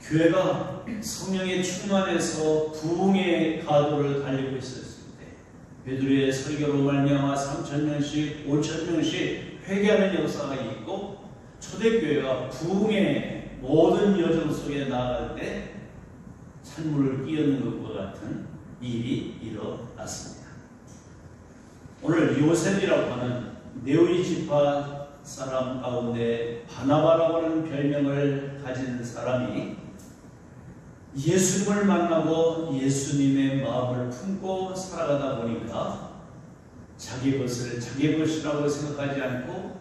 교회가 성령의 충만해서 부흥의 가도를 달리고 있었을 때 베드로의 설교로 말미암아 3,000명씩 5,000명씩 회개하는 역사가 있고 초대교회가 부흥의 모든 여정 속에 나아갈 때 찬물을 끼얹는 것과 같은 일이 일어났습니다. 오늘 요셉이라고 하는 네오이 지파 사람 가운데 바나바라고 하는 별명을 가진 사람이 예수님을 만나고 예수님의 마음을 품고 살아가다 보니까 자기 것을 자기 것이라고 생각하지 않고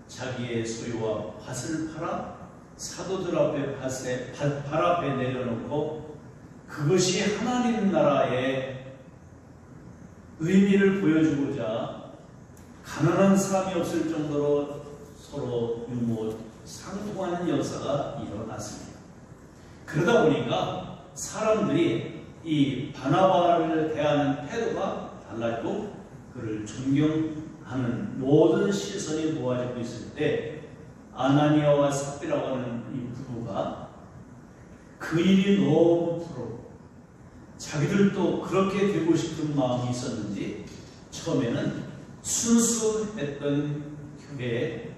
자기의 소유와 밭을 팔아 사도들 앞에 발 앞에 내려놓고 그것이 하나님 나라의 의미를 보여주고자 가난한 사람이 없을 정도로 서로 유모 상통하는 역사가 일어났습니다. 그러다 보니까 사람들이 이 바나바를 대하는 태도가 달라지고 그를 존경하는 모든 시선이 모아지고 있을 때 아나니아와 삽비라고 하는 이 부부가 그 일이 너무 부럽고 자기들도 그렇게 되고 싶은 마음이 있었는지 처음에는 순수했던 교회에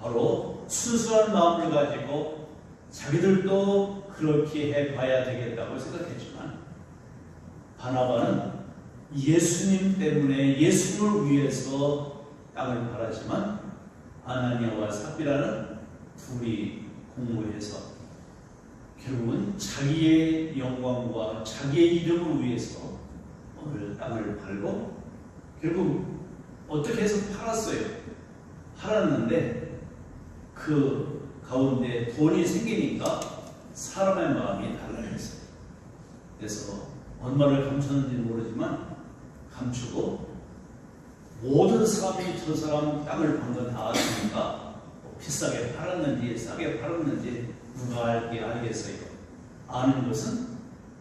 바로 순수한 마음을 가지고 자기들도 그렇게 해봐야 되겠다고 생각했지만 바나바는 예수님 때문에 예수님을 위해서 땅을 팔았지만 아나니아와 삽비라는 둘이 공모해서 결국은 자기의 영광과 자기의 이름을 위해서 오늘 땅을 팔고 결국 어떻게 해서 팔았어요. 팔았는데 그 가운데 돈이 생기니까 사람의 마음이 달라졌어요. 그래서 얼마를 감췄는지 모르지만 감추고 모든 사람이 저 사람 땅을 판 건 다 아니까 비싸게 팔았는지 싸게 팔았는지 누가 알겠어요. 아는 것은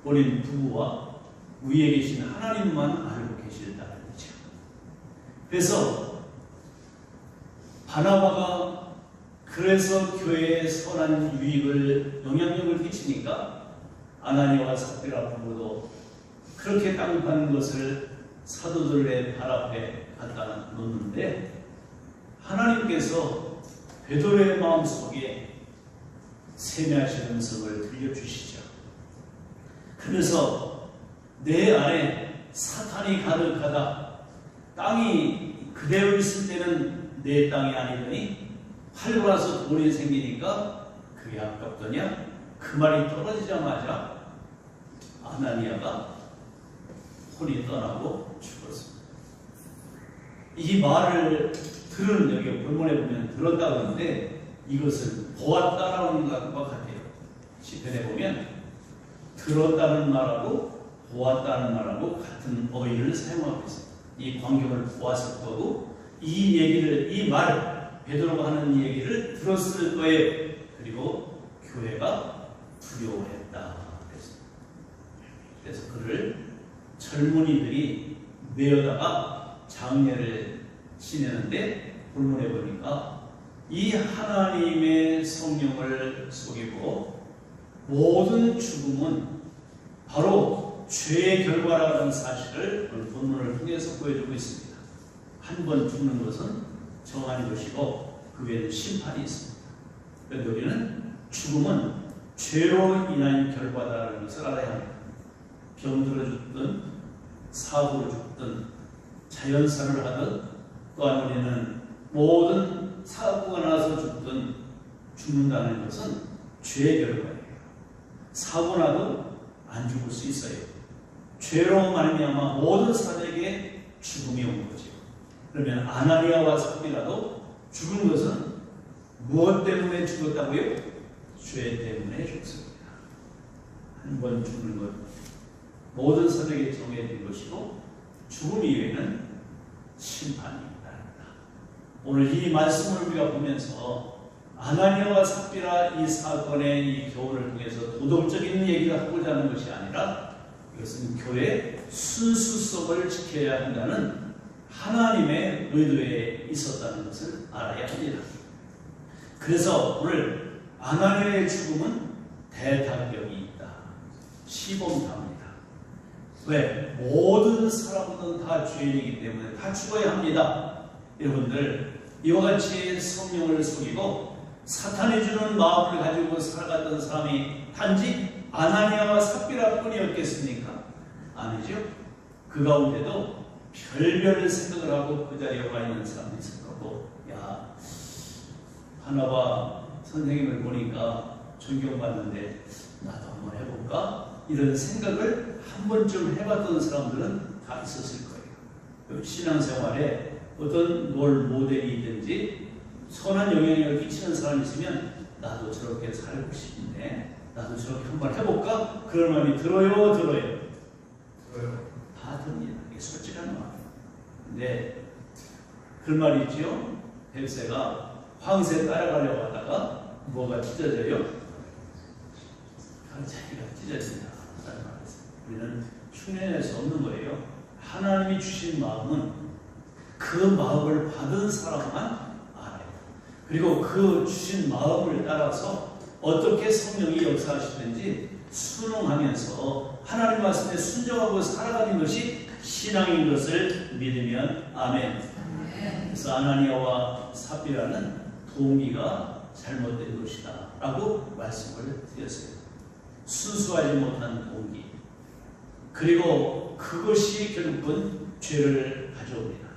본인 부부와 위에 계신 하나님만 알고 계시다는 거죠. 그래서 바나바가 그래서 교회에 선한 유익을 영향력을 끼치니까 아나니아와 삽비라 부부도 그렇게 땅 파는 것을 사도들의 발 앞에 갖다 놓는데 하나님께서 베드로의 마음속에 세미하신 음성을 들려주시죠. 그래서 내 안에 사탄이 가득하다. 땅이 그대로 있을 때는 내 땅이 아니더니 팔고 나서 돈이 생기니까 그게 아깝더냐? 그 말이 떨어지자마자 아나니아가 혼이 떠나고 죽었습니다. 이 말을 들은 여기 본문에 보면 들었다 그러는데 이것을 보았다라는 것과 같아요. 시편에 보면 들었다는 말하고 보았다는 말하고 같은 어휘를 사용하고 있습니다. 이 광경을 보았을 거고 이 얘기를 이 말 베드로가 하는 얘기를 들었을 거예요. 그리고 교회가 두려워했다. 그래서 그를 젊은이들이 메어다가 장례를 지내는데 본문에 보니까 이 하나님의 성령을 속이고 모든 죽음은 바로 죄의 결과라는 사실을 본문을 통해서 보여주고 있습니다. 한 번 죽는 것은 정한 것이고 그 외에는 심판이 있습니다. 그런데 우리는 죽음은 죄로 인한 결과다라는 것을 알아야 합니다. 병들어 죽든 사고로 죽든 자연사를 하든 또한 우리는 모든 사고가 나서 죽든 죽는다는 것은 죄의 결과예요. 사고 나도 안 죽을 수 있어요. 죄로 말미암아 모든 사람에게 죽음이 온 거죠. 그러면 아나니아와 삽비라도 죽은 것은 무엇 때문에 죽었다고요? 죄 때문에 죽습니다. 한 번 죽는 것 모든 사람에게 정해진 것이고 죽음 이후에는 심판이 있답니다. 오늘 이 말씀을 우리가 보면서 아나니아와 삽비라 이 사건의 이 교훈을 통해서 도덕적인 얘기를 하고자 하는 것이 아니라 이것은 교회의 순수성을 지켜야 한다는 하나님의 의도에 있었다는 것을 알아야 합니다. 그래서 오늘 아나니아의 죽음은 대답력이 있다. 시범답니다. 왜? 모든 사람은 다 죄인이기 때문에 다 죽어야 합니다. 여러분들, 이와 같이 성령을 속이고 사탄이 주는 마음을 가지고 살아갔던 사람이 단지 아나니아와 삽비라 뿐이었겠습니까? 아니죠. 그 가운데도 별별 생각을 하고 그 자리에 와 있는 사람이 있을 거고, 야, 하나바 선생님을 보니까 존경받는데 나도 한번 해볼까? 이런 생각을 한 번쯤 해봤던 사람들은 다 있었을 거예요. 신앙생활에 어떤 롤 모델이든지 선한 영향력을 끼치는 사람이 있으면 나도 저렇게 살고 싶은데 나도 저렇게 한번 해볼까? 그런 마음이 들어요? 다 듭니다. 이게 솔직한 마음. 근데 그 말이 있죠. 백세가 황새 따라가려고 하다가 뭐가 찢어져요? 자기가 찢어진다. 우리는 흉내낼 수 없는 거예요. 하나님이 주신 마음은 그 마음을 받은 사람만 알아요. 그리고 그 주신 마음을 따라서 어떻게 성령이 역사하시는지 순응하면서 하나님 말씀에 순종하고 살아가는 것이 신앙인 것을 믿으면 아멘. 그래서 아나니아와 삽비라는 동기가 잘못된 것이다 라고 말씀을 드렸어요. 순수하지 못한 동기, 그리고 그것이 결국은 죄를 가져옵니다.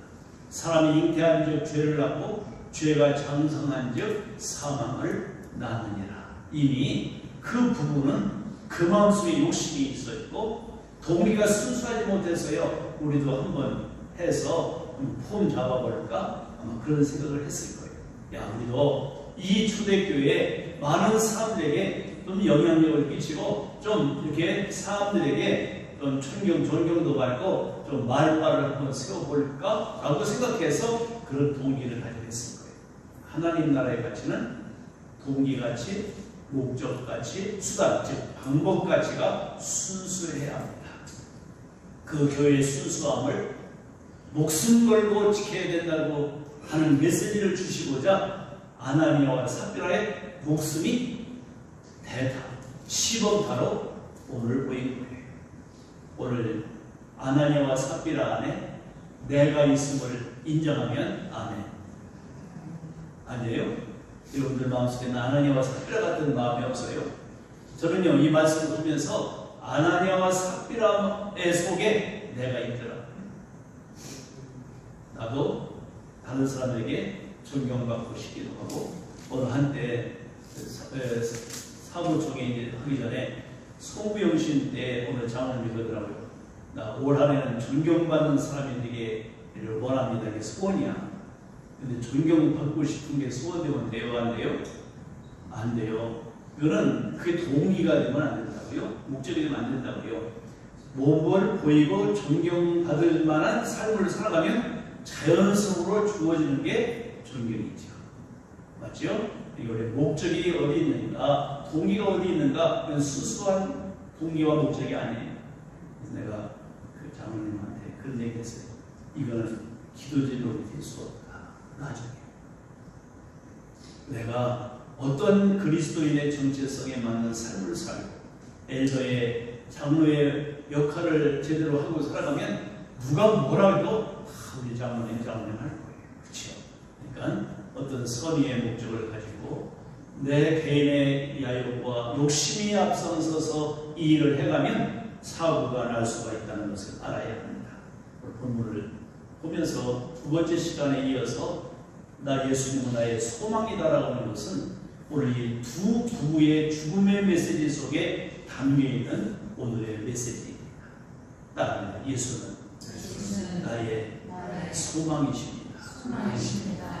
사람이 잉태한 즉 죄를 낳고 죄가 장성한 즉 사망을 낳느니라. 이미 그 부분은 그 마음속에 욕심이 있었고 동기가 순수하지 못해서요, 우리도 한번 해서 폼 잡아볼까? 아마 그런 생각을 했을 거예요. 야, 우리도 이 초대교회에 많은 사람들에게 좀 영향력을 끼치고 좀 이렇게 사람들에게 좀 존경도 받고 좀 말발을 한번 세워볼까? 라고 생각해서 그런 동기를 가지게 했을 거예요. 하나님 나라의 가치는 동기가치, 목적가치, 수단, 즉 방법가치가 순수해야 합니다. 그 교회의 순수함을 목숨 걸고 지켜야 된다고 하는 메시지를 주시고자 아나니아와 삽비라의 목숨이 대답, 시범타로 오늘 보인 거예요. 오늘 아나니아와 삽비라 안에 내가 있음을 인정하면 아멘. 아니에요? 여러분들 마음속에는 아나니아와 삽비라 같은 마음이 없어요? 저는요, 이 말씀을 보면서 아나니아와 삽비라의 속에 내가 있더라. 나도 다른 사람에게 존경받고 싶기도 하고, 어느 한때 사무총회 이제 하기 전에 소부영신 때 오늘 장언을 읽더라고요. 나 올 한해는 존경받는 사람이 되기를 원합니다. 이게 소원이야. 근데 존경받고 싶은 게 소원되면 돼요? 안 돼요? 안 돼요. 이거는 그게 동기가 되면 안 된다고요. 목적이 되면 안 된다고요. 몸을 보이고 존경받을 만한 삶을 살아가면 자연스러워 주어지는 게 존경이죠. 맞죠? 이거의 목적이 어디 있는가, 동기가 어디 있는가, 그건 수수한 동기와 목적이 아니에요. 그래서 내가 그 장로님한테 그런 얘기 했어요. 이거는 기도제로 될 수 없다. 나중에 내가 어떤 그리스도인의 정체성에 맞는 삶을 살고 엘더의 장로의 역할을 제대로 하고 살아가면 누가 뭐라 해도 우리 장로님 할 거예요. 그렇죠? 그러니까 어떤 선의의 목적을 가지고 내 개인의 야욕과 욕심이 앞서서서 이 일을 해가면 사고가 날 수가 있다는 것을 알아야 합니다. 본문을 보면서 두 번째 시간에 이어서 나 예수님은 나의 소망이다라고 하는 것은 오늘 이 두 부부의 죽음의 메시지 속에 담겨있는 오늘의 메시지입니다. 따릅니다. 예수는 나의 소망이십니다.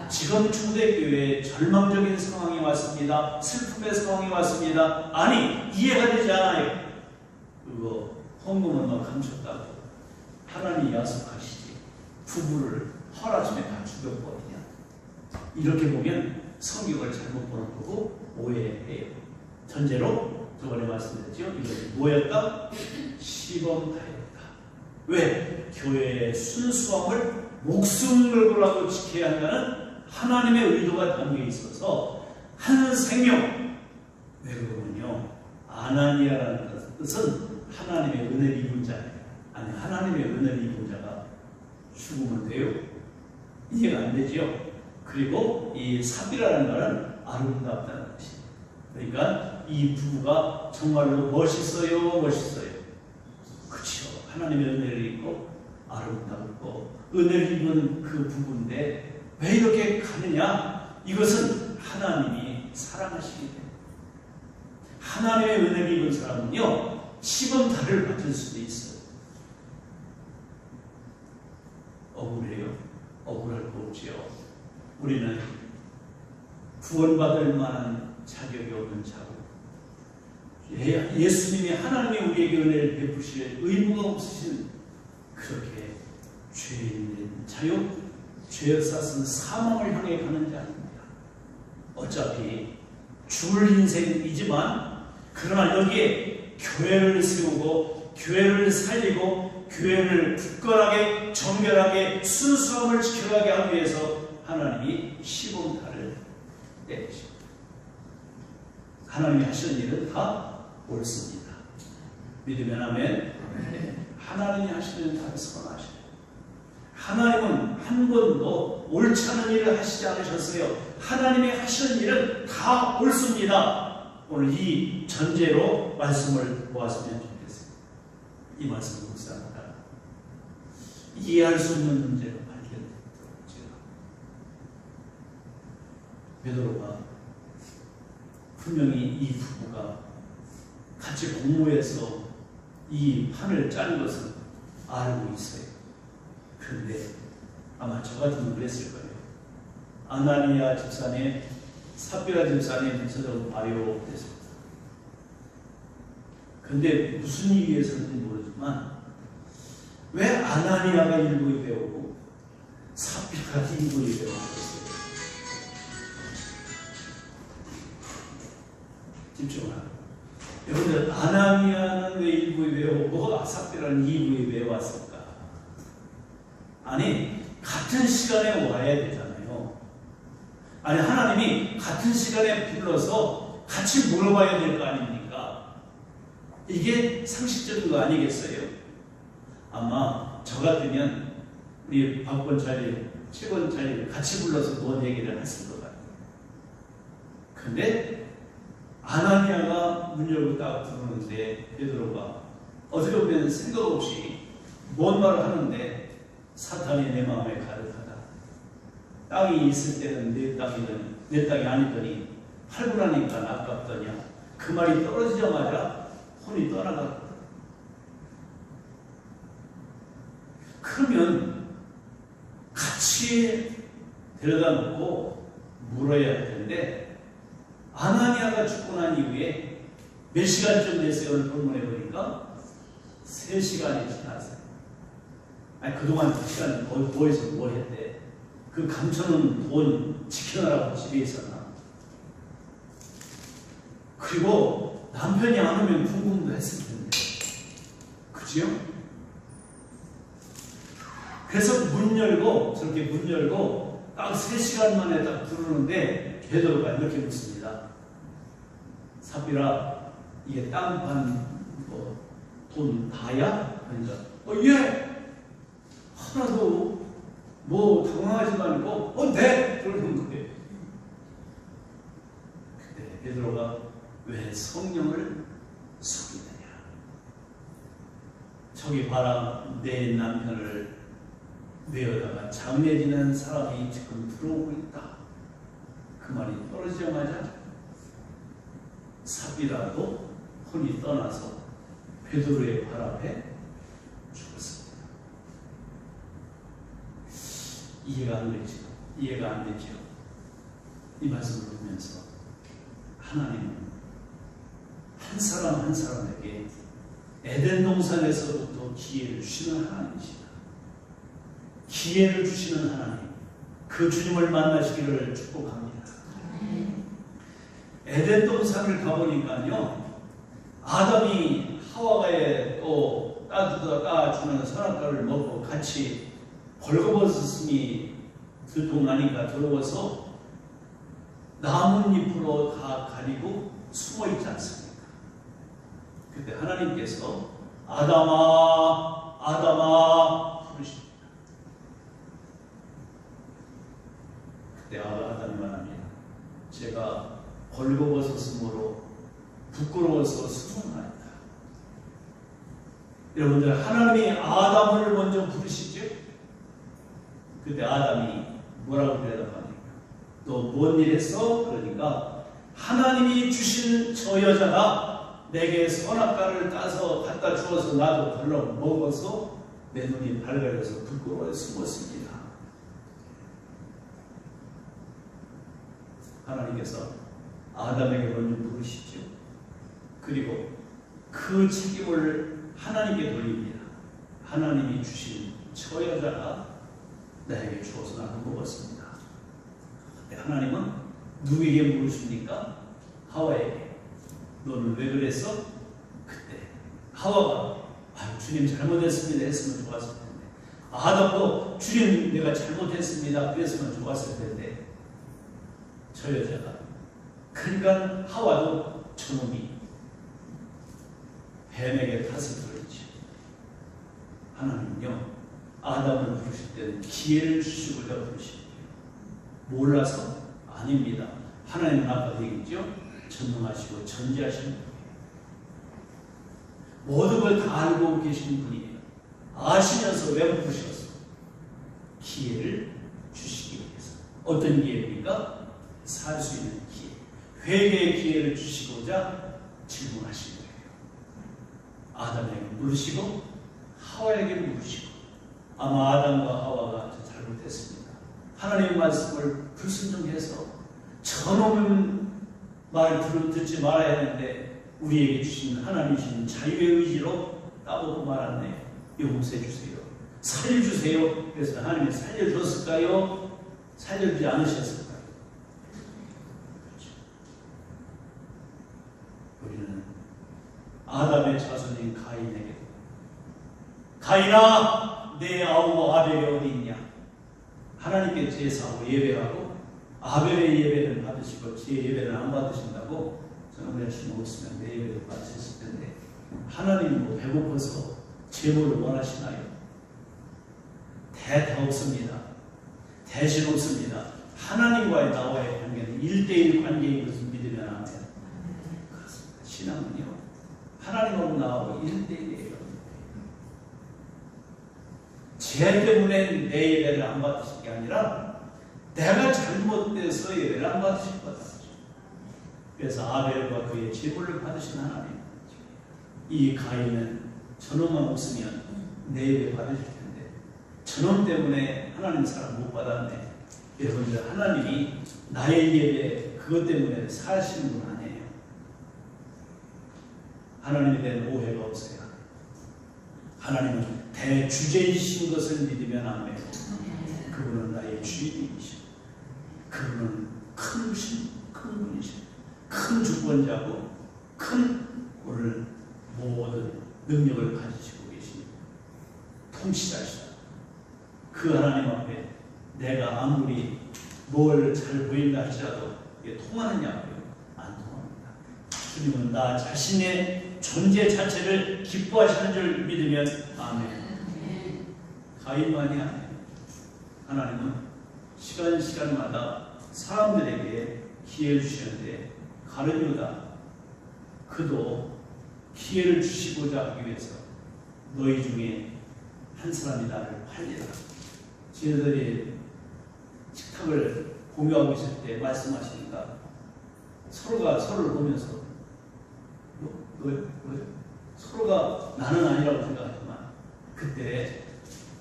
지금 초대교회에 절망적인 상황이 왔습니다. 슬픔의 상황이 왔습니다. 아니, 이해가 되지 않아요. 그리고 헌금은 막 감췄다고 하나님이 약속하시지. 부부를 하루아침에 다 죽여버리냐. 이렇게 보면 성경을 잘못 보는 거고 오해해요. 전제로 저번에 말씀드렸죠. 이것이 뭐였다? 시범타였다. 왜? 교회의 순수함을 목숨 걸고라도 지켜야 한다는 하나님의 의도가 담겨 있어서 한 생명, 왜 그러면요, 아나니아라는 뜻은 하나님의 은혜를 입은 자예요. 아니, 하나님의 은혜를 입은 자가 죽으면 돼요? 이해가 안 되죠? 그리고 이 삽이라는 말은 아름답다는 것이에요. 그러니까 이 부부가 정말로 멋있어요, 멋있어요. 그렇죠. 하나님의 은혜를 입고 아름답고 은혜를 입은 그 부부인데 왜 이렇게 가느냐? 이것은 하나님이 사랑하시기 때문에. 하나님의 은혜를 입은 사람은요, 시범달을 받을 수도 있어요. 억울해요? 억울할 거 없지요. 우리는 구원받을 만한 자격이 없는 자고, 예수님이 하나님이 우리에게 은혜를 베푸실 의무가 없으신 그렇게 죄인된 자요, 죄 쌌은 사망을 향해 가는 자입니다. 어차피 죽을 인생이지만, 그러나 여기에 교회를 세우고 교회를 살리고 교회를 굳건하게 정결하게 순수함을 지켜가게 하기 위해서 하나님이 시범달을 내리십니다. 하나님이 하시는 일은 다 옳습니다. 믿으면 아멘. 하나님이 하시는 일은 다 선하시죠. 하나님은 한 번도 옳지 않은 일을 하시지 않으셨어요. 하나님이 하시는 일은 다 옳습니다. 오늘 이 전제로 말씀을 보았으면 좋겠습니다. 이 말씀을 묵상하다 이해할 수 없는 문제가 발견되었죠. 베드로가 분명히 이 부부가 같이 공모해서 이 판을 짠 것은 알고 있어요. 그런데 아마 저 같으면 그랬을 거예요. 아나니아 집사님, 삽비라 집사님 저도 발효됐습니다. 근데 무슨 이유에서인지 모르지만 왜 아나니아가 일부에 배우고 삽비라가 일부에 배우고 있어요? 집중하라. 여러분들, 아나니아는 왜 일부에 배우고 삽비라는 2부에 배워왔을까? 아니, 같은 시간에 와야 되잖아요. 아니, 하나님이 같은 시간에 불러서 같이 물어봐야 될 거 아닙니까? 이게 상식적인 거 아니겠어요? 아마 저 같으면 우리 박권자리, 최권자리를 같이 불러서 뭔 얘기를 했을 것 같아요. 근데 아나니아가 문 열고 딱 들어오는데 베드로가 어떻게 보면 생각 없이 뭔 말을 하는데, 사탄이 내 마음에 가득하다. 땅이 있을 때는 내 땅이더니 내 땅이 아니더니 팔분하니까 아깝더냐. 그 말이 떨어지자마자 혼이 떠나갔거든. 그러면 같이 데려다 놓고 물어야 할 텐데, 아나니아가 죽고 난 이후에 몇 시간쯤 됐어요? 오늘 본문에 보니까 3시간이 지났어요. 아니, 그동안 2시간 뭐해서 뭘 했대? 그 감춰놓은 돈 지켜놔라고 집에 있었나? 그리고 남편이 안 오면 궁금도 했을 텐데. 그지요? 그래서 문 열고, 저렇게 문 열고 딱 3시간 만에 딱 들어오는데 베드로가 이렇게 묻습니다. 삽비라, 이게 땅판 돈 다야? 그러니까 예! 하나도 뭐 당황하지도 않고 네! 그러는 거예요. 그때 베드로가 왜 성령을 속이느냐? 저기 봐라, 내 남편을 내어다가 장례지는 사람이 지금 들어오고 있다. 그 말이 떨어지자마자 삽비라도 혼이 떠나서 베드로의 발 앞에 죽었습니다. 이해가 안 되죠? 이해가 안 되죠? 이 말씀을 보면서 하나님은 한 사람 한 사람에게 에덴 동산에서부터 기회를 주시는 하나님이시다. 기회를 주시는 하나님, 그 주님을 만나시기를 축복합니다. 에덴 동산을 가보니까요, 아담이 하와가에 또 따주는 선악과를 먹고 같이 벌거벗었음이 들통나니까 들어와서 나뭇잎으로 다 가리고 숨어 있지 않습니까? 그때 하나님께서 아담아, 아담아 부르십니다. 그때 아담이 말합니다. 제가 벌거벗었으므로 부끄러워서 수고하나이다. 여러분들, 하나님이 아담을 먼저 부르시죠? 그때 아담이 뭐라고 대답합니까? 너 뭔 일 했어? 그러니까 하나님이 주신 저 여자가 내게 선악과를 따서 갖다 주어서 나도 덜렁 먹어서 내 눈이 밝아져서 부끄러워 숨었습니다. 하나님께서 아담에게 먼저 부르시죠. 그리고 그 책임을 하나님께 돌립니다. 하나님이 주신 저 여자가 나에게 주어서 나도 먹었습니다. 하나님은 누구에게 물으십니까? 하와에게. 너는 왜 그랬어? 그때 하와가 주님 잘못했습니다 했으면 좋았을 텐데, 아담도 주님 내가 잘못했습니다 그랬으면 좋았을 텐데, 저 여자가, 그러니까 하와도 저놈이 뱀에게 탓을 들었지. 하나님은요, 아담을 부르실 때는 기회를 주시고자 부르십니다. 몰라서? 아닙니다. 하나님은 아까 얘기했죠? 전능하시고 전지하신 분이에요. 모든 걸 다 알고 계신 분이에요. 아시면서 왜 부르셨어? 기회를 주시기 위해서. 어떤 기회입니까? 살 수 있는 기회. 회개의 기회를 주시고자 질문하신 거예요. 아담에게 물으시고 하와에게 물으시고, 아마 아담과 하와가 잘못했습니다. 하나님의 말씀을 불순종해서 저놈은 말 듣지 말아야 하는데 우리에게 주신 하나님 주신 자유의 의지로 따보고 말았네요. 용서해 주세요. 살려주세요. 그래서 하나님이 살려줬을까요? 살려주지 않으셨을까요? 그렇죠. 우리는 아담의 자손인 가인에게, 가인아 내 아우 아벨이 어디 있냐? 하나님께 제사하고 예배하고 아벨의 예배를 받으시고 제 예배를 안 받으신다고 저는 열심히 먹었으면 내 예배를 받으셨을 텐데, 하나님이 뭐 배고파서 제물을 원하시나요? 대다 없습니다. 대신 없습니다. 하나님과의 나와의 관계는 1대1 관계인 것을 믿으면 안 돼요. 그렇습니다. 신앙은요, 하나님하고 나하고 1대1이에요. 죄 때문에 내 예배를 안 받으실 게 아니라 내가 잘못돼서 예배를 안 받으실 거다. 그래서 아벨과 그의 제물을 받으신 하나님, 이 가인은 저놈만 없으면 내 예배 받으실 텐데 저놈 때문에 하나님 사랑 못 받았네. 여러분들, 하나님이 나의 예배 그것 때문에 사시는 분 아니에요. 하나님에 대한 오해가 없어요. 하나님은 대주제이신 것을 믿으면 아멘. 그분은 나의 주인이시고, 그분은 큰 분이시고, 큰 주권자고, 큰 오늘 모든 능력을 가지시고 계신 통치자시다. 그 하나님 앞에 내가 아무리 뭘 잘 보인다 할지라도 이게 통하느냐고요? 안 통합니다. 주님은 나 자신의 존재 자체를 기뻐하시는 줄 믿으면 아멘. 가인만이 아니에요. 하나님은 시간마다 사람들에게 기회를 주시는데, 가룟 유다, 그도 기회를 주시고자 하기 위해서 너희 중에 한 사람이 나를 팔리라. 지네들이 식탁을 공유하고 있을 때 말씀하시니까 서로가 서로를 보면서 서로가 나는 아니라고 생각하지만, 그때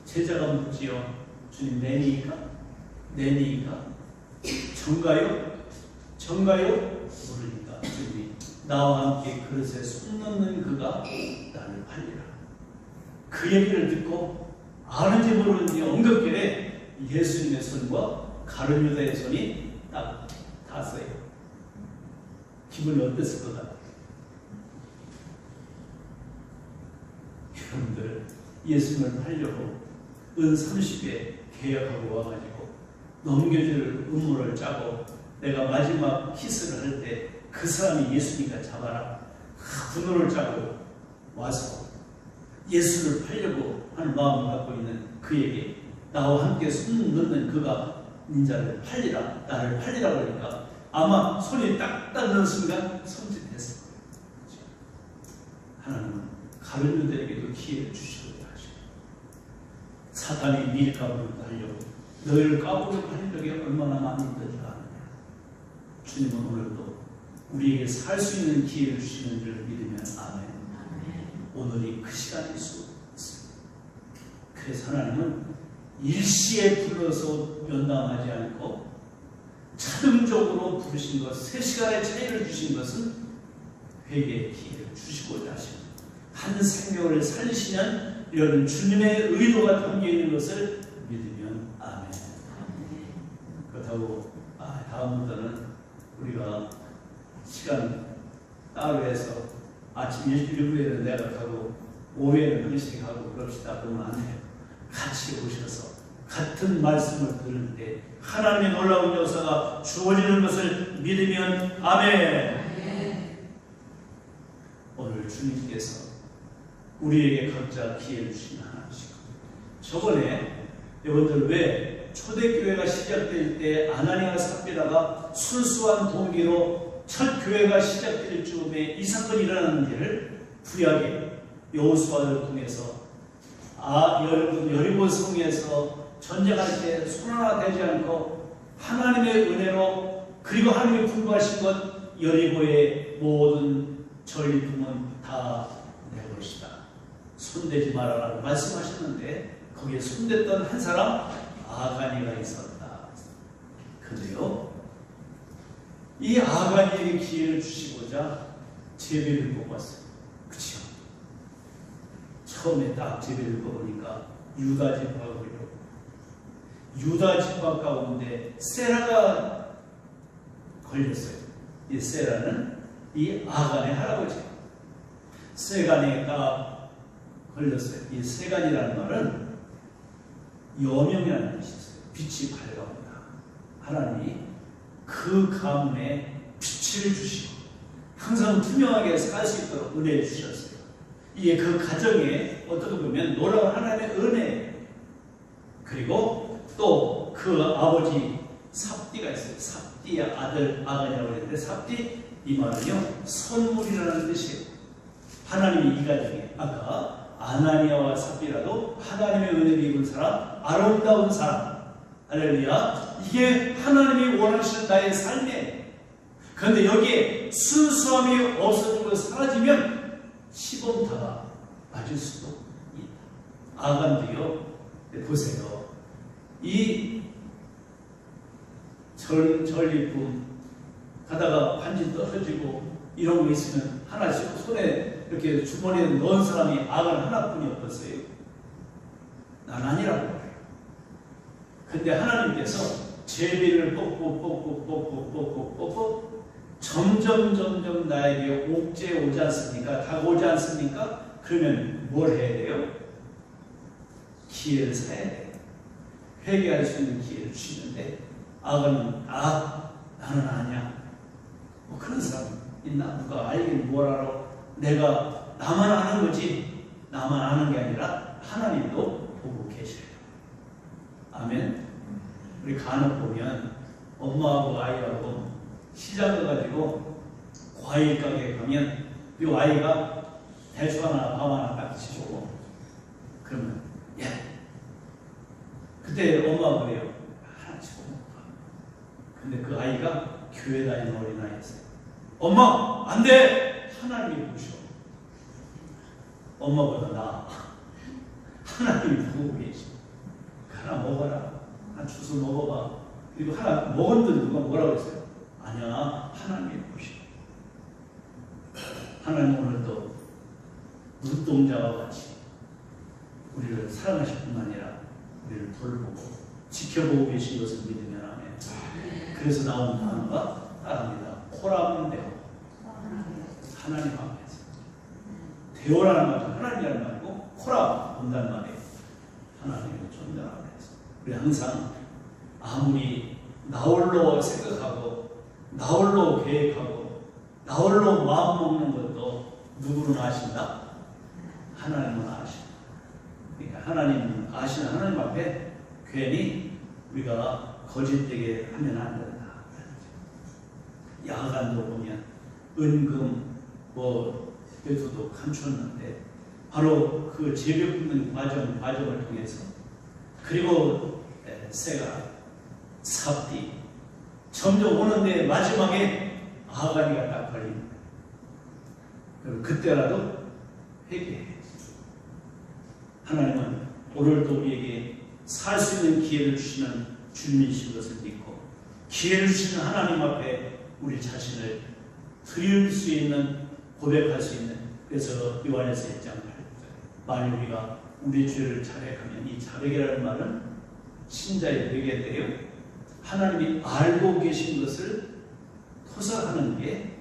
제자가 묻지요. 주님, 내니까? 정가요? 모르니까 주님이 나와 함께 그릇에 손 넣는 그가 나를 팔리라. 그 얘기를 듣고 아는지 모르는지 엉겁게 예수님의 손과 가룟 유다의 손이 딱 닿았어요. 기분이 어땠을 것 같아요? 여러분들, 예수님을 팔려고 은 30에 계약하고 와가지고 넘겨줄 음모를 짜고 내가 마지막 키스를 할 때 그 사람이 예수니까 잡아라. 분노를 짜고 와서 예수를 팔려고 하는 마음을 갖고 있는 그에게 나와 함께 손 넣는 그가 인자를 팔리라, 나를 팔리라 그러니까 아마 손이 딱 닿는 순간 섬찟했을 거예요. 그렇죠? 하나님은 가룟 유다에게도 기회를 주시고자 하시고 사탄이 밀가루를 달려고 너희를 까부려고 한 적이 얼마나 많이 있는지 아느냐. 주님은 오늘도 우리에게 살 수 있는 기회를 주시는 줄 믿으면 아멘. 오늘이 그 시간일 수 있습니다. 그래서 하나님은 일시에 불러서 면담하지 않고 차등적으로 부르신 것, 3시간의 차이를 주신 것은 회개의 기회를 주시고자 하십니다. 한 생명을 살리시는 이런 주님의 의도가 담겨있는 것을 믿으면 아멘. 그렇다고 다음부터는 우리가 시간 따로 해서 아침 일주일에는 내가 가고 오후에는 당신이 가고 그럽시다 그러면 안 돼요. 같이 오셔서 같은 말씀을 들을 때 하나님의 놀라운 역사가 주어지는 것을 믿으면 아멘. 오늘 주님께서 우리에게 각자 기회를 주시는 하나님이시고 저번에 여러분들 왜 초대교회가 시작될 때 아나니아와 삽비라가 순수한 동기로 첫 교회가 시작될 즈음에 이 사건이 일어났는지를 구약의 여호수아를 통해서 여러분 여리고 성에서 전쟁할 때 손 하나 대지 않고 하나님의 은혜로 그리고 하나님이 분부하신 것 여리고의 모든 전리품은 다 내 것이다. 손대지 말아라고 말씀하셨는데 거기에 손댔던 한 사람 아가니가 있었다. 그런데요 이 아가니에게 기회를 주시고자 제비를 뽑았어요. 그렇죠? 처음에 딱 제비를 뽑으니까 유다 지파가 걸렸고 유다 지파 가운데 세라가 걸렸어요. 이 세라는 이 아간의 할아버지. 세간에 딱 걸렸어요. 이 세간이라는 말은 여명이라는 뜻이 있어요. 빛이 밝아온다. 하나님이 그 가문에 빛을 주시고 항상 투명하게 살 수 있도록 은혜를 주셨어요. 이게 그 가정에 어떻게 보면 놀라운 하나님의 은혜예요. 그리고 또 그 아버지 삽디가 있어요. 삽디의 아들 아가냐고 했는데 삽디 이 말은요 선물이라는 뜻이에요. 하나님이 이 가정에 아까 아나니아와 삽디라도 하나님의 은혜를 입은 사람, 아름다운 사람, 할렐루야. 이게 하나님이 원하시는 나의 삶이에요. 그런데 여기에 순수함이 없어지고 사라지면 시범타가 맞을 수도 있다. 아간도요. 보세요. 이 전리품 가다가 반지 떨어지고 이런 거 있으면 하나씩 손에 이렇게 주머니에 넣은 사람이 아간 하나뿐이었어요. 난 아니라고 그래요. 근데 하나님께서 제비를 뽑고 점점 나에게 옥죄 오지 않습니까? 다가오지 않습니까? 그러면 뭘 해야 돼요? 기회를 사야 돼요. 회개할 수 있는 기회를 주시는데 아가는 나는 아니야. 뭐 그런 사람 있나? 누가 알긴 뭘 알아? 내가 나만 아는 거지. 나만 아는 게 아니라 하나님도 보고 계셔요. 아멘. 우리 간혹 보면 엄마하고 아이하고 시장 가가지고 과일 가게에 가면 이 아이가 대추 하나 밥 하나 딱 치고 그러면 그때 엄마가 그래요. 하나 치고 먹어. 근데 그 아이가 교회 다니는 어린아이였어요. 엄마 안 돼. 하나님이 보셔. 엄마보다 나아. 하나님이 보고 계시. 하나 먹어라. 하나 주워 먹어봐. 그리고 하나 먹었는데 누가 뭐라고 했어요? 아니야. 하나님이 보셔. 하나님 오늘도 눈동자와 같이 우리를 사랑하실 뿐만 아니라 우리를 돌보고 지켜보고 계신 것을 믿으면 아멘. 그래서 나온 단어가 따릅니다. 코람데오. 하나님 앞에서. 데오라는 말은 하나님이라는 말이고 코람 본다는 말이에요. 하나님의 존재 앞에서. 우리 항상 아무리 나홀로 생각하고 나홀로 계획하고 나홀로 마음 먹는 것도 누구는 아신다? 하나님은 아시는, 그러니까 하나님 아시는 하나님 앞에 괜히 우리가 거짓되게 하면 안 된다. 야간도 보면 은금 배도도 감추었는데 바로 그 재배 굽는 과정을 통해서, 그리고 새가 삽띠 점점 오는데 마지막에 아가리가 딱 걸립니다. 그럼 그때라도 회개해. 하나님은 오늘도 우리에게 살 수 있는 기회를 주시는 주님이신 것을 믿고, 기회를 주시는 하나님 앞에 우리 자신을 드릴 수 있는, 고백할 수 있는, 그래서 요한에서 1장 8절, 만일 우리가 우리 죄를 자백하면, 이 자백이라는 말은 신자의 회개인데요, 하나님이 알고 계신 것을 토설하는 게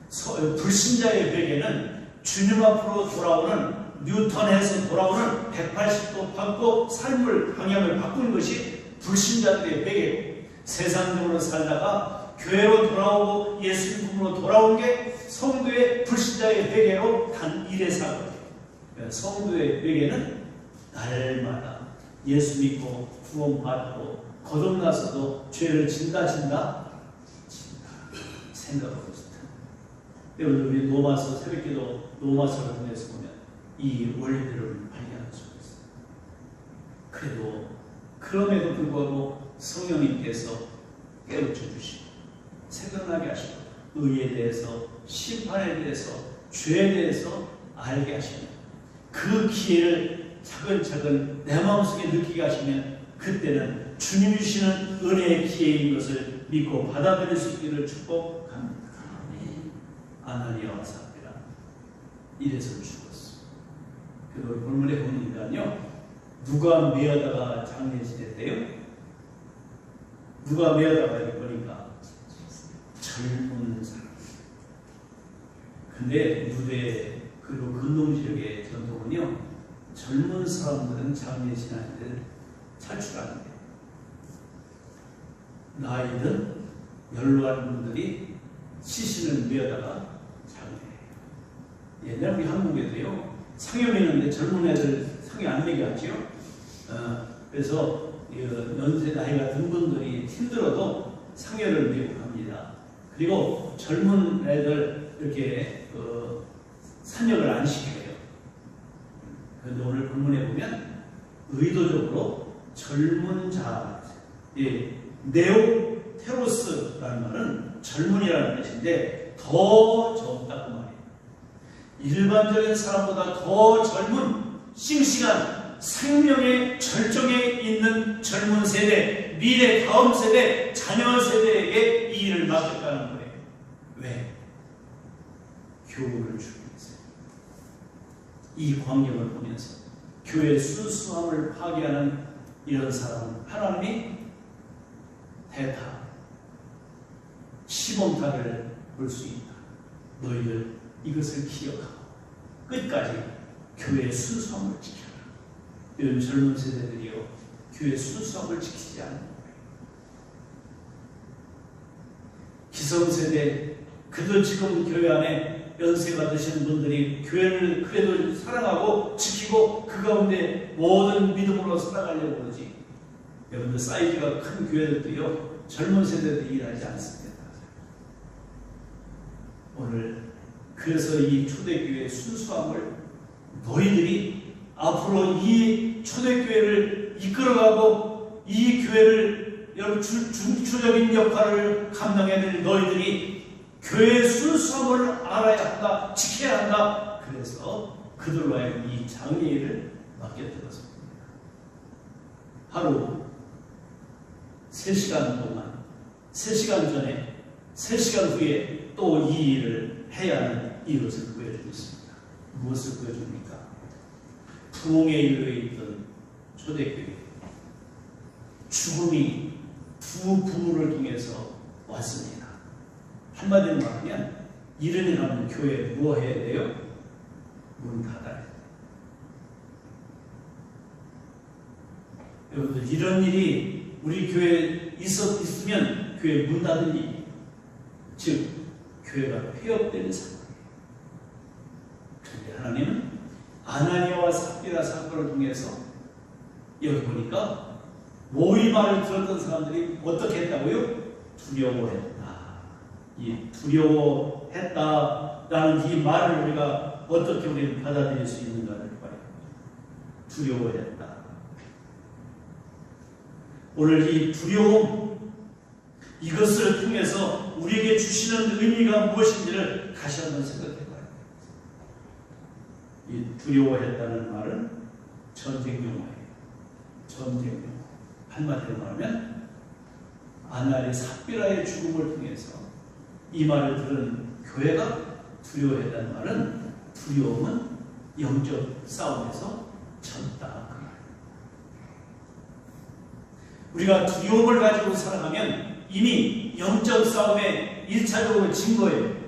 자백이에요. 불신자의 회개는 주님 앞으로 돌아오는, 뉴턴에서 돌아오는 180도 바꿔 삶을 방향을 바꾸는 것이 불신자들의 회개고, 세상적으로 살다가 교회로 돌아오고 예수님 품으로 돌아온 게 성도의 불신자의 회개로 단 1의 사건이에요. 성도의 회개는 날마다 예수 믿고 구원받고 거듭나서도 죄를 진다 생각하고 있다. 여러분, 우리 로마서 새벽기도 로마서를 통해서 보면 이 원리들을 발견할 수가 있어요. 그래도 그럼에도 불구하고 성령님께서 깨우쳐 주시고 생각나게 하시고 의에 대해서, 심판에 대해서, 죄에 대해서 알게 하시면, 그 기회를 차근차근 내 마음속에 느끼게 하시면, 그때는 주님이 주시는 은혜의 기회인 것을 믿고 받아들일 수 있기를 축복합니다. 아나니아와 삽비라 이래서 죽었어. 그리고 본문에 보니까요, 누가 매하다가 장례지됐대요. 누가 매하다가 보니까 젊은 사람. 근데 유대 그리고 근동지역의 전통은요, 젊은 사람들은 장례지날 때 탈출하는데, 나이든 연로한 분들이 시신을 매어다가 장례해요. 옛날 우리 한국에도요, 상여 매는데 젊은 애들 상여 안 매게 하지요. 그래서 연세 나이가 든 분들이 힘들어도 상여를 매고 갑니다. 그리고 젊은 애들 이렇게 산역을 안 시켜요. 그런데 오늘 본문에 보면 의도적으로 젊은 자, 네오테로스라는 말은 젊은이라는 뜻인데 더 젊다고 말해요. 일반적인 사람보다 더 젊은, 싱싱한 생명의 절정에 있는 젊은 세대, 미래 다음 세대, 자녀 세대에게 이 일을 맡겼다는 거예요. 왜? 교우를 주기 위해서. 이 광경을 보면서 교회의 순수함을 파괴하는 이런 사람은 하나님이 대타, 시범타를 볼 수 있다. 너희들 이것을 기억하고 끝까지 교회의 순수함을 지켜라. 이런 젊은 세대들이요, 교회의 순수함을 지키지 않는 거예요. 기성세대, 그도 지금 교회 안에 연세가 드시는 분들이 교회를 그래도 사랑하고 지키고 그 가운데 모든 믿음으로 살아가려고 그러지. 여러분들 사이즈가 큰 교회들도요, 젊은 세대들이 일하지 않습니다. 오늘 그래서 이 초대교회의 순수함을 너희들이 앞으로 이 초대교회를 이끌어가고 이 교회를 여러분 중추적인 역할을 감당해야 될 너희들이 교회의 순수함을 알아야 한다, 지켜야 한다. 그래서 그들로 하여금 이 장례일을 맡겨드렸습니다. 하루 3시간 동안, 3시간 전에, 3시간 후에 또 이 일을 해야 하는 이것을 보여주고 있습니다. 무엇을 보여줍니까? 부흥의 일로에 있던 초대교회, 죽음이 두 부모를 통해서 왔습니다. 한마디로 말하면 이른이 나면 교회에 뭐 해야 돼요? 문 닫아야 돼요. 여러분들, 이런 일이 우리 교회에 있으면 교회 문 닫을 일이, 즉 교회가 폐업되는 상황이에요. 하나님은 아나니아와 삽비라 사건을 통해서 여기 보니까 모의 말을 들었던 사람들이 어떻게 했다고요? 두려워했다. 이 두려워했다라는 이 말을 우리가 어떻게 우리는 받아들일 수 있는가를 봐요. 두려워했다. 오늘 이 두려움, 이것을 통해서 우리에게 주시는 의미가 무엇인지를 다시 한번 생각해 봐요. 이 두려워했다는 말은 전쟁 용어예요. 전쟁 용어. 한마디로 말하면 아나리 삽비라의 죽음을 통해서 이 말을 들은 교회가 두려워했다는 말은 두려움은 영적 싸움에서 졌다. 우리가 두려움을 가지고 살아가면 이미 영적 싸움에 1차적으로 진 거예요.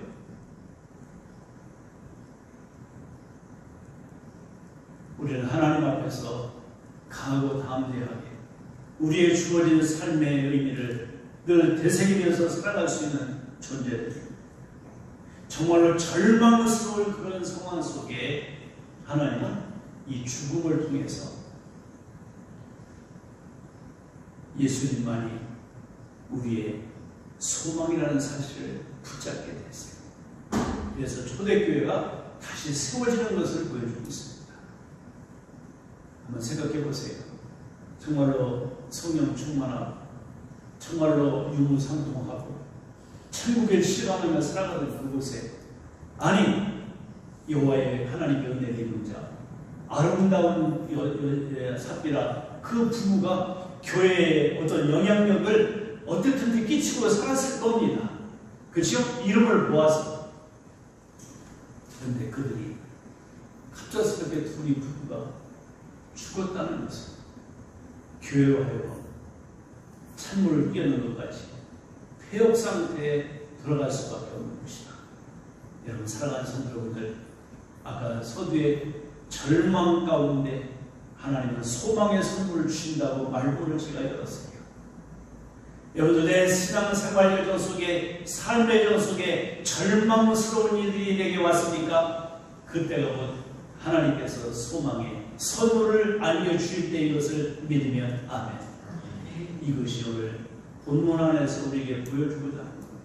우리는 하나님 앞에서 강하고 담대하게 우리의 주어진 삶의 의미를 늘 되새기면서 살아갈 수 있는 존재들. 정말로 절망스러운 그런 상황 속에 하나님은 이 죽음을 통해서 예수님만이 우리의 소망이라는 사실을 붙잡게 됐어요. 그래서 초대교회가 다시 세워지는 것을 보여주고 있습니다. 한번 생각해 보세요. 정말로 성령 충만하고 정말로 유무상통하고 천국을 실감하며 살아가는 그곳에 아니 여호와의 하나님의 은혜를 입은 자 아름다운 삽비라 그 부부가 교회의 어떤 영향력을 어떻든지 끼치고 살았을 겁니다. 그렇죠? 이름을 모아서. 그런데 그들이 갑작스럽게 둘이 부부가 죽었다는 것은 교회로 하여금 찬물을 끼얹는 것 같이 폐역 상태에 들어갈 수밖에 없는 것이다. 여러분 사랑하는 성도분들, 아까 서두에 절망 가운데 하나님은 소망의 선물을 주신다고 말문을 제가 열었어요. 여러분들 내 신앙생활 여정 속에 삶의 여정 속에 절망스러운 일들이 내게 왔습니까? 그때가 곧 하나님께서 소망의 선물을 알려주실 때인 것을 믿으면 아멘. 이것이 오늘 본문 안에서 우리에게 보여주고자 하는 겁니다.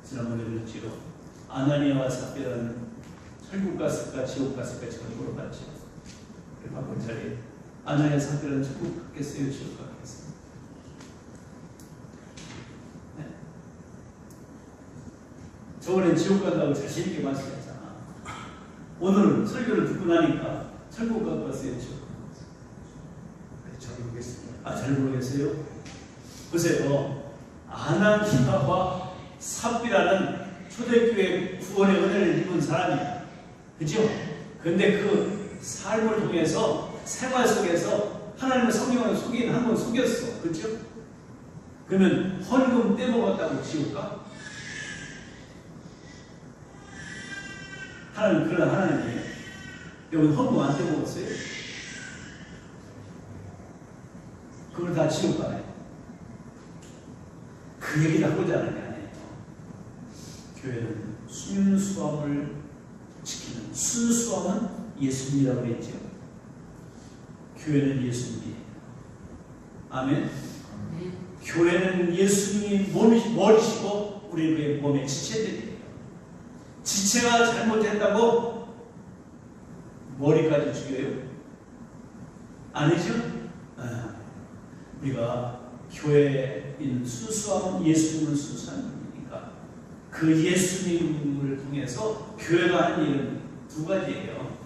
지난번에 그랬지요. 아나니아와 삽비라는 천국 갔을까 지옥 갔을까 제가 물어봤죠. 바꾼 자리에 아나니아 삽비라는 천국 갔겠어요 지옥 갔겠어요? 네. 저번엔 지옥 간다고 자신있게 말씀했잖아. 오늘은 설교를 듣고 나니까 천국 갔겠어요 지옥 갔겠어요? 잘 모르겠습니다. 아, 잘 모르겠어요? 보세요. 아나니아와 삽비라는 초대교회 구원의 은혜를 입은 사람이야. 그죠? 그런데 그 삶을 통해서 생활 속에서 하나님의 성령을 속이긴 한 번 속였어. 그렇죠? 그러면 헌금 떼먹었다고 지옥 가? 하나님 그런 하나님이에요. 여러분 헌금 안 떼먹었어요? 그걸 다 지옥 가네. 그 얘기를 하고자 하는 게 아니에요. 교회는 순수함을 지키는, 순수함은 예수님이라고 그랬죠. 교회는 예수님이에요. 아멘. 교회는 예수님이 머리시고 우리의 몸의 지체들이에요. 지체가 잘못했다고 머리까지 죽여요? 아니죠? 우리가 교회인 순수함은 예수님을 순수한 분이니까 그 예수님을 통해서 교회가 하는 일은 두 가지예요.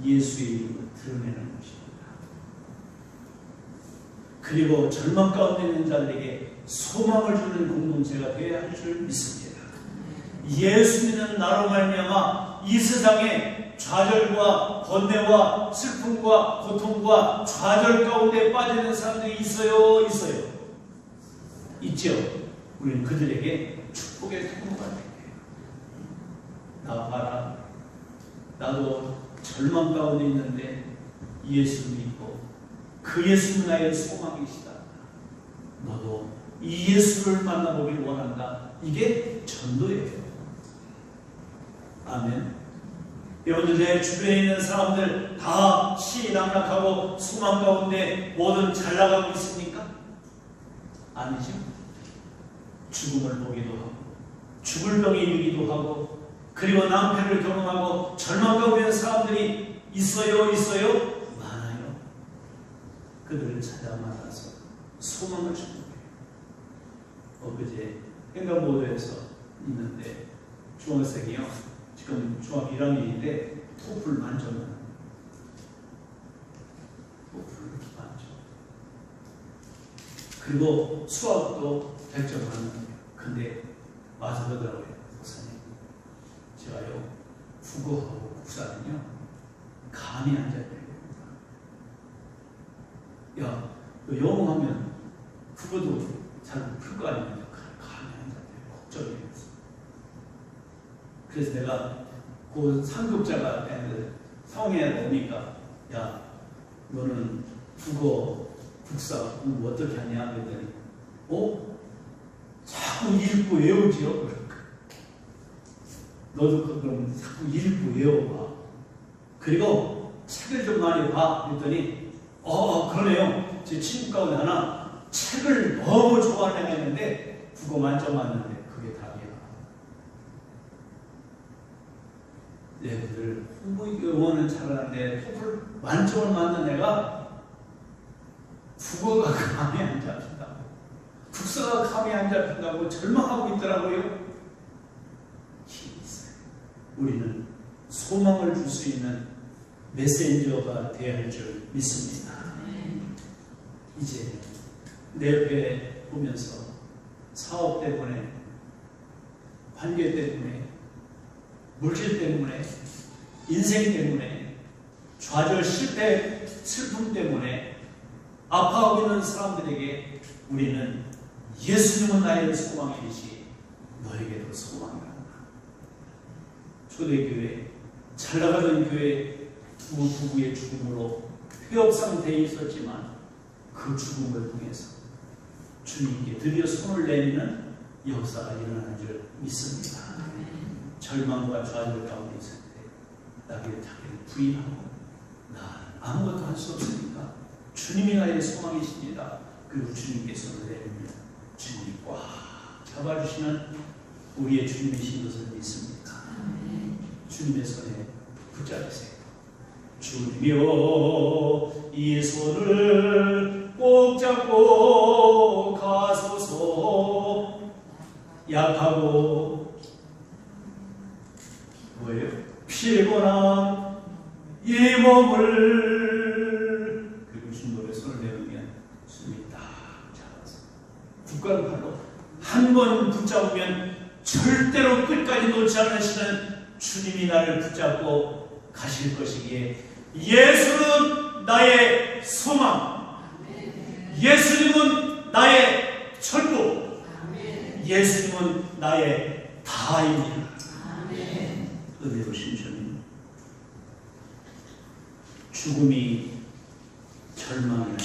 예수의 이름을 드러내는 것입니다. 그리고 절망 가운데 있는 자들에게 소망을 주는 공동체가 되어야 할 줄 믿습니다. 예수 믿는 나로 말미암아 이 세상에 좌절과 번뇌와 슬픔과 고통과 좌절 가운데 빠지는 사람들이 있어요? 있죠? 우리는 그들에게 축복의 통로가 되게 나 봐라. 나도 절망 가운데 있는데 예수 믿고 그 예수는 나의 소망이시다. 너도 이 예수를 만나보길 원한다. 이게 전도예요. 아멘. 여러분들 내 주변에 있는 사람들 다 시낭락하고 소망 가운데 뭐든 잘 나가고 있습니까? 아니죠. 죽음을 보기도 하고 죽을 병에 이르기도 하고 그리고 낭패를 경험하고 절망 가운데 있는 사람들이 있어요? 많아요. 그들을 찾아 만나서 소망을 주는 거예요. 엊그제 횡단보도에서 있는데 중학생이요. 지금 중학교 1학년인데 토플 만점을 그리고 수학도 100점 하는 거예요. 근데 와서 그러더라고요. 목사님, 제가요 국어하고 국사는요 감이 안 잡혀요. 야, 너 영어 하면 국어도 잘 풀 거 아니냐. 감이 안 잡혀요. 걱정이면서. 그래서 내가 그 상급자가 상황에 오니까 야, 너는 국어 국사 공부 어떻게 하냐 그랬더니 자꾸 읽고 외우지요. 너도 그럼 자꾸 읽고 외워봐. 그리고 책을 좀 많이 봐. 그랬더니 그러네요. 제 친구 가운데 하나 책을 너무 좋아하는 애가 있는데 국어 만점 맞는데 그게 답이야. 얘들 홍보 영어는 잘하는데 토플 만점을 맞는 애가 국어가 감이 안 잡힌다고, 국사가 감이 안 잡힌다고 절망하고 있더라고요. 힘이 있어요. 우리는 소망을 줄 수 있는 메신저가 되어야 할 줄 믿습니다. 이제 내 옆에 보면서 사업 때문에, 관계 때문에, 물질 때문에, 인생 때문에, 좌절, 실패, 슬픔 때문에 아파하고 있는 사람들에게 우리는 예수님은 나의 소망이시지 너에게도 소망이란다. 초대교회, 잘 나가던 교회 두 부부의 죽음으로 폐업 상태에 있었지만 그 죽음을 통해서 주님께 드디어 손을 내미는 역사가 일어나는 줄 믿습니다. 절망과 좌절 가운데 있을 때 자기를 부인하고 나 아무것도 할 수 없으니까 주님이 나의 소망이십니다. 그리고 주님께 손을 내밀면 주님이 꽉 잡아주시는 우리의 주님이신 것을 믿습니다. 주님의 손에 붙잡으세요. 주님이여 이 손을 꼭 잡고 가소서. 약하고 뭐예요? 피곤한 이 몸을, 그리고 주님의 손을 내밀면 주님이 딱 잡아서 굳건한 팔로 한 번 붙잡으면 절대로 끝까지 놓지 않으시는 주님이 나를 붙잡고 가실 것이기에 예수는 나의 소망, 예수님은 나의 철도, 예수님은 나의 다입니다. 은혜로우신 주님, 죽음이 절망의